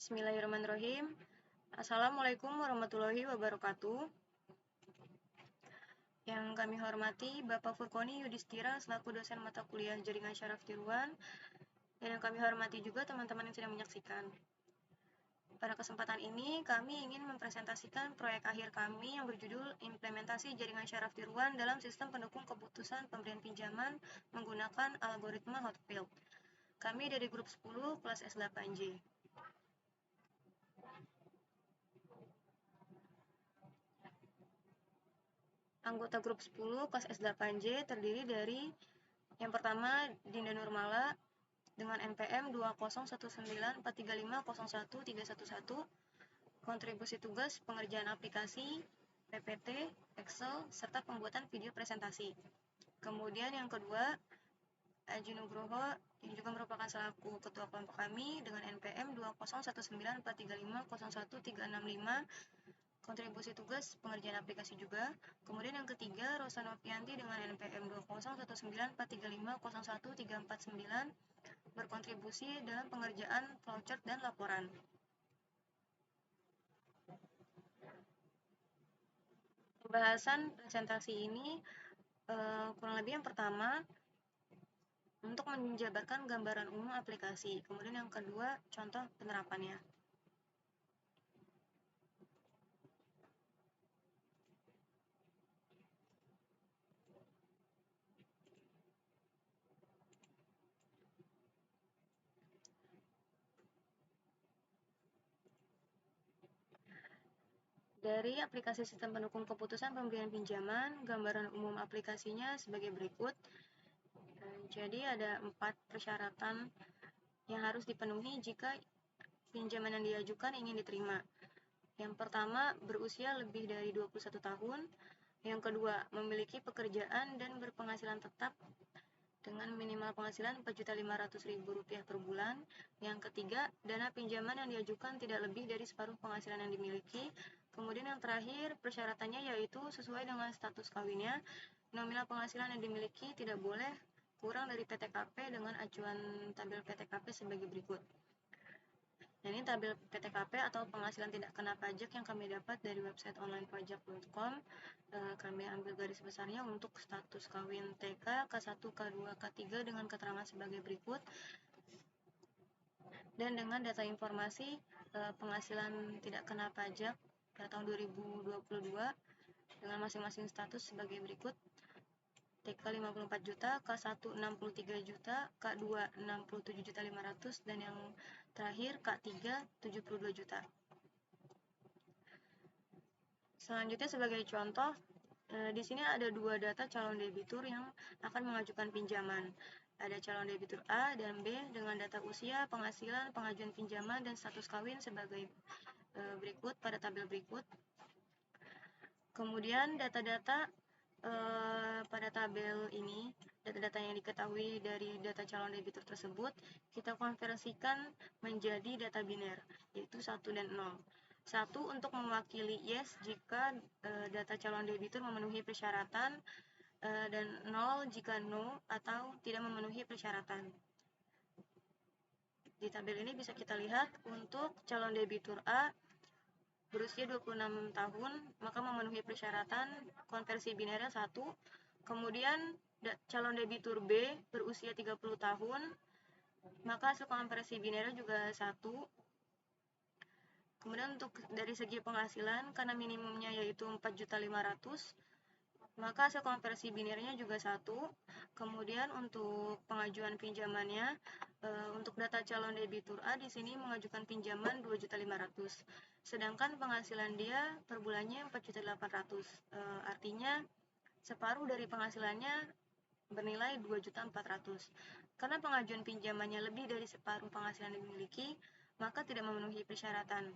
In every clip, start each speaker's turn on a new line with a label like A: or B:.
A: Bismillahirrahmanirrahim. Assalamualaikum warahmatullahi wabarakatuh. Yang kami hormati Bapak Furkoni Yudhistira selaku dosen mata kuliah Jaringan Syaraf Tiruan, dan yang kami hormati juga teman-teman yang sedang menyaksikan. Pada kesempatan ini, kami ingin mempresentasikan proyek akhir kami yang berjudul Implementasi Jaringan Syaraf Tiruan dalam Sistem Pendukung Keputusan Pemberian Pinjaman menggunakan Algoritma Hotfield. Kami dari grup 10 kelas S8J. Anggota grup 10 kelas S8J terdiri dari yang pertama Dinda Nurmala dengan NPM 2019435011311, kontribusi tugas pengerjaan aplikasi, PPT, Excel, serta pembuatan video presentasi. Kemudian yang kedua, Aji Nugroho yang juga merupakan selaku ketua kelompok kami dengan NPM 2019435011365, kontribusi tugas pengerjaan aplikasi juga. Kemudian yang ketiga, Rosa Novianti dengan NPM 2019435011349, berkontribusi dalam pengerjaan flowchart dan laporan. Pembahasan presentasi ini kurang lebih yang pertama untuk menjabarkan gambaran umum aplikasi, kemudian yang kedua contoh penerapannya. Dari aplikasi sistem pendukung keputusan pemberian pinjaman, gambaran umum aplikasinya sebagai berikut. Jadi ada 4 persyaratan yang harus dipenuhi jika pinjaman yang diajukan ingin diterima. Yang pertama, berusia lebih dari 21 tahun. Yang kedua, memiliki pekerjaan dan berpenghasilan tetap dengan minimal penghasilan Rp4.500.000 per bulan. Yang ketiga, dana pinjaman yang diajukan tidak lebih dari separuh penghasilan yang dimiliki. Kemudian yang terakhir, persyaratannya yaitu sesuai dengan status kawinnya, nominal penghasilan yang dimiliki tidak boleh kurang dari PTKP dengan acuan tabel PTKP sebagai berikut. Nah, ini tabel PTKP atau penghasilan tidak kena pajak yang kami dapat dari website onlinepajak.com. Kami ambil garis besarnya untuk status kawin TK, K1, K2, K3 dengan keterangan sebagai berikut. Dan dengan data informasi penghasilan tidak kena pajak pada tahun 2022 dengan masing-masing status sebagai berikut. TK 54 juta, K1 63 juta, K2 67.500, dan yang terakhir K3 72 juta. Selanjutnya sebagai contoh, di sini ada 2 data calon debitur yang akan mengajukan pinjaman. Ada calon debitur A dan B dengan data usia, penghasilan, pengajuan pinjaman, dan status kawin sebagai berikut pada tabel berikut. Kemudian data-data pada tabel ini, data-data yang diketahui dari data calon debitur tersebut, kita konversikan menjadi data biner, yaitu 1 dan 0. 1 untuk mewakili yes jika data calon debitur memenuhi persyaratan, dan 0 jika no atau tidak memenuhi persyaratan. Di tabel ini bisa kita lihat untuk calon debitur A berusia 26 tahun, maka memenuhi persyaratan konversi binernya 1. Kemudian calon debitur B berusia 30 tahun, maka hasil konversi binernya juga 1. Kemudian untuk dari segi penghasilan, karena minimumnya yaitu 4.500.000, maka hasil konversi binernya juga 1. Kemudian untuk pengajuan pinjamannya, untuk data calon debitur A di sini mengajukan pinjaman 2.500.000. Sedangkan penghasilan dia per bulannya 4.800.000. Artinya separuh dari penghasilannya bernilai 2.400.000. Karena pengajuan pinjamannya lebih dari separuh penghasilan yang dimiliki, maka tidak memenuhi persyaratan.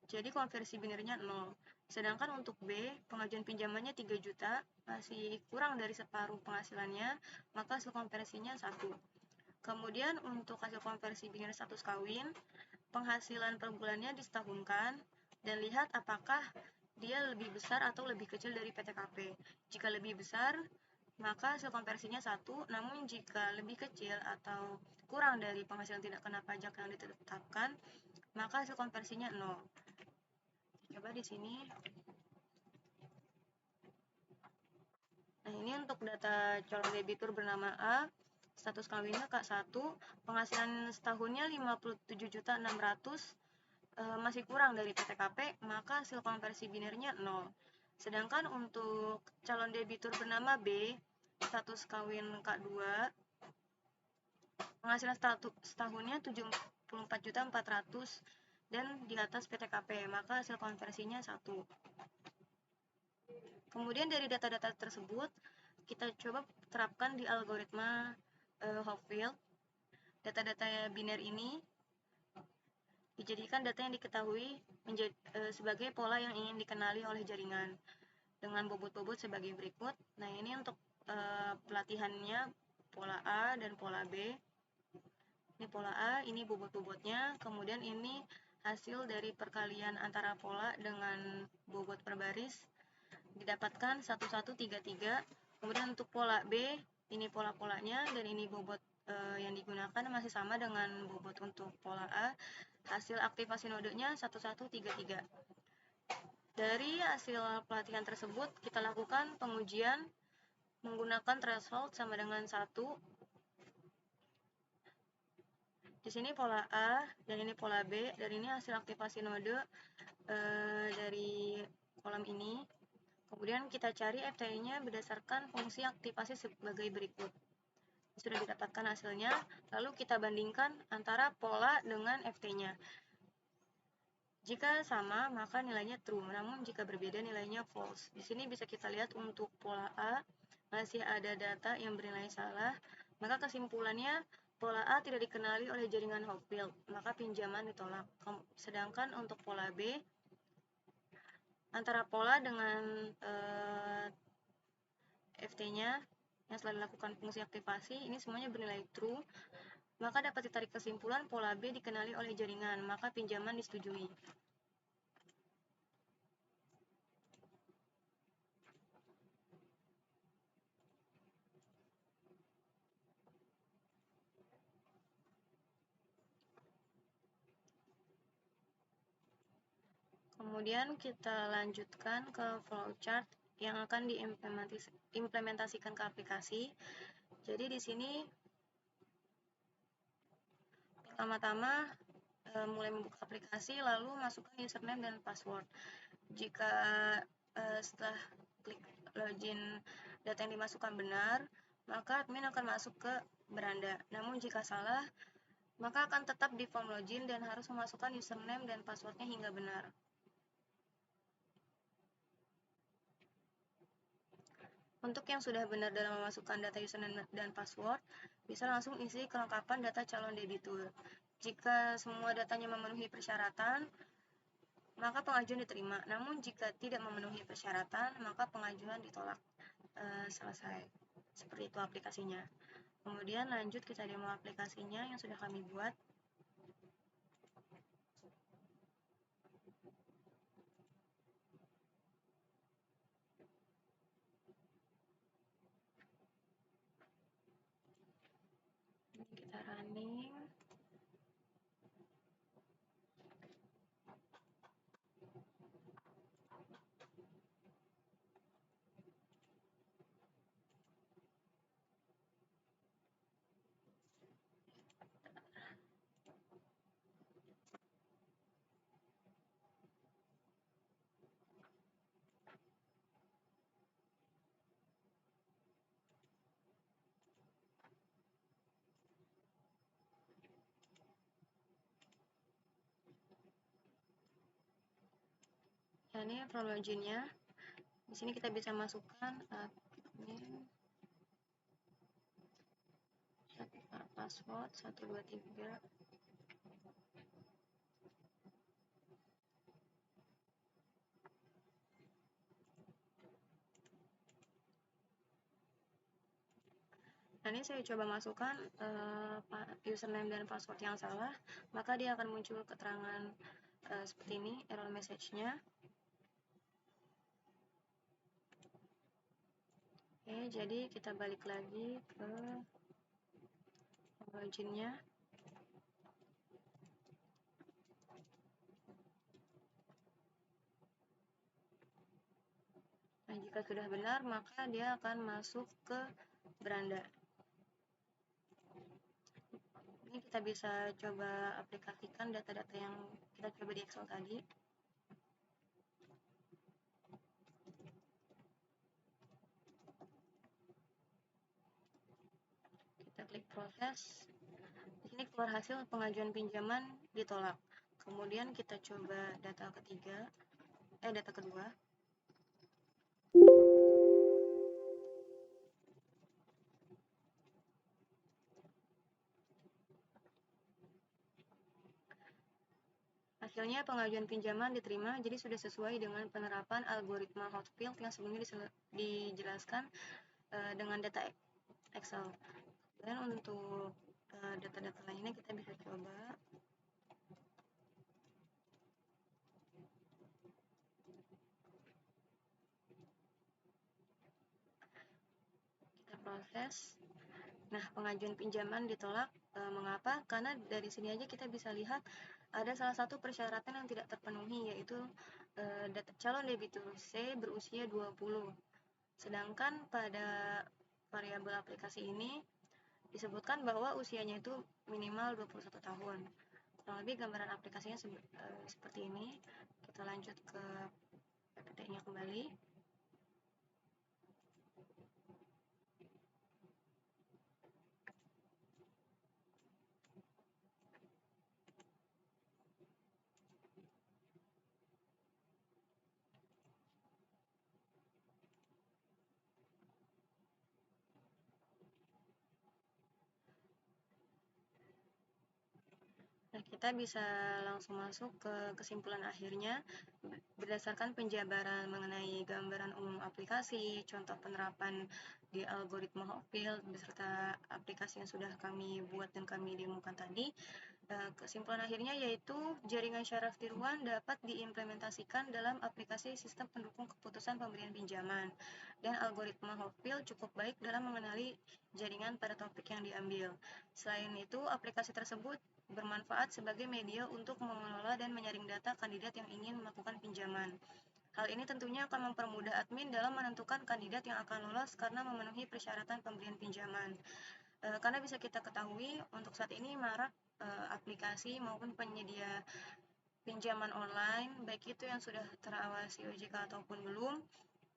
A: Jadi konversi binernya 0. Sedangkan untuk B, pengajuan pinjamannya 3 juta, masih kurang dari separuh penghasilannya, maka hasil konversinya 1. Kemudian untuk hasil konversi biner status kawin, penghasilan per bulannya disetahunkan dan lihat apakah dia lebih besar atau lebih kecil dari PTKP. Jika lebih besar, maka hasil konversinya 1, namun jika lebih kecil atau kurang dari penghasilan tidak kena pajak yang ditetapkan, maka hasil konversinya 0. Coba di sini. Nah, ini untuk data calon debitur bernama A, status kawinnya K1, penghasilan setahunnya 57.600.000, masih kurang dari PTKP, maka hasil konversi binarnya 0. Sedangkan untuk calon debitur bernama B, status kawin K2, penghasilan setahunnya 74.400.000 dan di atas PTKP, maka hasil konversinya 1. Kemudian dari data-data tersebut, kita coba terapkan di algoritma Hopfield. Data-data biner ini dijadikan data yang diketahui sebagai pola yang ingin dikenali oleh jaringan dengan bobot-bobot sebagai berikut. Nah, ini untuk pelatihannya pola A dan pola B. Ini pola A, ini bobot-bobotnya, kemudian ini hasil dari perkalian antara pola dengan bobot per baris didapatkan 1133. Kemudian untuk pola B, ini pola-polanya dan ini bobot yang digunakan masih sama dengan bobot untuk pola A. Hasil aktivasi nodenya 1133. Dari hasil pelatihan tersebut, kita lakukan pengujian menggunakan threshold sama dengan 1. Di sini pola A dan ini pola B, dan ini hasil aktivasi node dari kolom ini. Kemudian kita cari FT-nya berdasarkan fungsi aktivasi sebagai berikut. Sudah didapatkan hasilnya, lalu kita bandingkan antara pola dengan FT-nya. Jika sama, maka nilainya true, namun jika berbeda nilainya false. Di sini bisa kita lihat untuk pola A, masih ada data yang bernilai salah, maka kesimpulannya pola A tidak dikenali oleh jaringan Hopfield, maka pinjaman ditolak. Sedangkan untuk pola B, antara pola dengan FT-nya yang setelah dilakukan fungsi aktivasi, ini semuanya bernilai true, maka dapat ditarik kesimpulan pola B dikenali oleh jaringan, maka pinjaman disetujui. Kemudian kita lanjutkan ke flowchart yang akan diimplementasikan ke aplikasi. Jadi di sini pertama-tama mulai membuka aplikasi, lalu masukkan username dan password. Jika setelah klik login data yang dimasukkan benar, maka admin akan masuk ke beranda. Namun jika salah, maka akan tetap di form login dan harus memasukkan username dan passwordnya hingga benar. Untuk yang sudah benar dalam memasukkan data username dan password, bisa langsung isi kelengkapan data calon debitur. Jika semua datanya memenuhi persyaratan, maka pengajuan diterima. Namun jika tidak memenuhi persyaratan, maka pengajuan ditolak. Selesai. Seperti itu aplikasinya. Kemudian lanjut kita demo aplikasinya yang sudah kami buat. Kita running. Ini form loginnya. Di sini kita bisa masukkan admin, password 123. Nah, ini saya coba masukkan username dan password yang salah, maka dia akan muncul keterangan seperti ini, error message-nya. Oke, jadi kita balik lagi ke loginnya. Nah, jika sudah benar, maka dia akan masuk ke beranda. Ini kita bisa coba aplikasikan data-data yang kita coba di Excel tadi. Kita klik proses. Di sini keluar hasil pengajuan pinjaman ditolak. Kemudian kita coba data kedua. Hasilnya pengajuan pinjaman diterima, jadi sudah sesuai dengan penerapan algoritma Hotfield yang sebelumnya dijelaskan dengan data Excel. Dan untuk data-data lainnya kita bisa coba. Kita proses. Nah, pengajuan pinjaman ditolak. Mengapa? Karena dari sini aja kita bisa lihat ada salah satu persyaratan yang tidak terpenuhi, yaitu calon debitur C berusia 20. Sedangkan pada variabel aplikasi ini disebutkan bahwa usianya itu minimal 21 tahun. Kurang lebih gambaran aplikasinya seperti ini. Kita lanjut ke PPT-nya kembali. Nah, kita bisa langsung masuk ke kesimpulan akhirnya berdasarkan penjabaran mengenai gambaran umum aplikasi, contoh penerapan di algoritma Hotfield beserta aplikasi yang sudah kami buat dan kami demokan tadi. Kesimpulan akhirnya yaitu jaringan syaraf tiruan dapat diimplementasikan dalam aplikasi sistem pendukung keputusan pemberian pinjaman, dan algoritma Hotfield cukup baik dalam mengenali jaringan pada topik yang diambil. Selain itu, aplikasi tersebut bermanfaat sebagai media untuk mengelola dan menyaring data kandidat yang ingin melakukan pinjaman. Hal ini tentunya akan mempermudah admin dalam menentukan kandidat yang akan lolos karena memenuhi persyaratan pemberian pinjaman. Karena bisa kita ketahui, untuk saat ini marak aplikasi maupun penyedia pinjaman online, baik itu yang sudah terawasi OJK ataupun belum,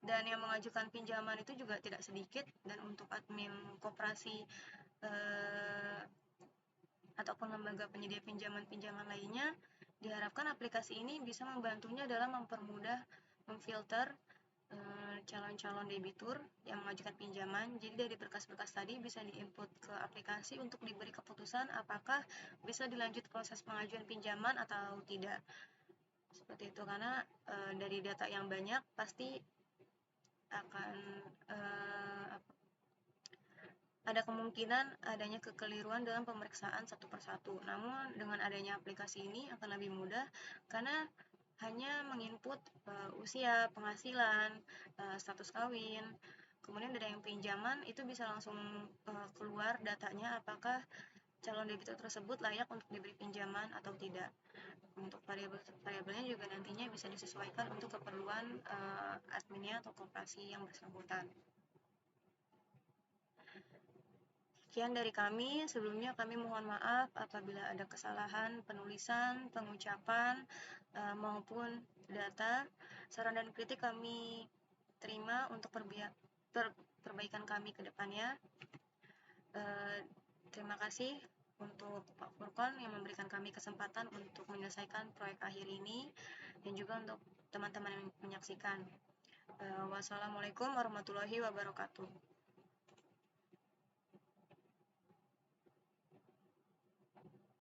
A: dan yang mengajukan pinjaman itu juga tidak sedikit, dan untuk admin koperasi ataupun lembaga penyedia pinjaman-pinjaman lainnya, diharapkan aplikasi ini bisa membantunya dalam mempermudah memfilter calon-calon debitur yang mengajukan pinjaman. Jadi dari berkas-berkas tadi bisa diinput ke aplikasi untuk diberi keputusan apakah bisa dilanjut proses pengajuan pinjaman atau tidak. Seperti itu, karena dari data yang banyak pasti akan ada kemungkinan adanya kekeliruan dalam pemeriksaan satu persatu. Namun dengan adanya aplikasi ini akan lebih mudah karena hanya menginput usia, penghasilan, status kawin, kemudian dari yang pinjaman itu bisa langsung keluar datanya apakah calon debitur tersebut layak untuk diberi pinjaman atau tidak. Untuk variabelnya juga nantinya bisa disesuaikan untuk keperluan adminnya atau koperasi yang bersangkutan. Sekian dari kami. Sebelumnya kami mohon maaf apabila ada kesalahan penulisan, pengucapan, maupun data. Saran dan kritik kami terima untuk perbaikan kami ke depannya. Terima kasih untuk Pak Furkon yang memberikan kami kesempatan untuk menyelesaikan proyek akhir ini, dan juga untuk teman-teman yang menyaksikan. Wassalamualaikum warahmatullahi wabarakatuh.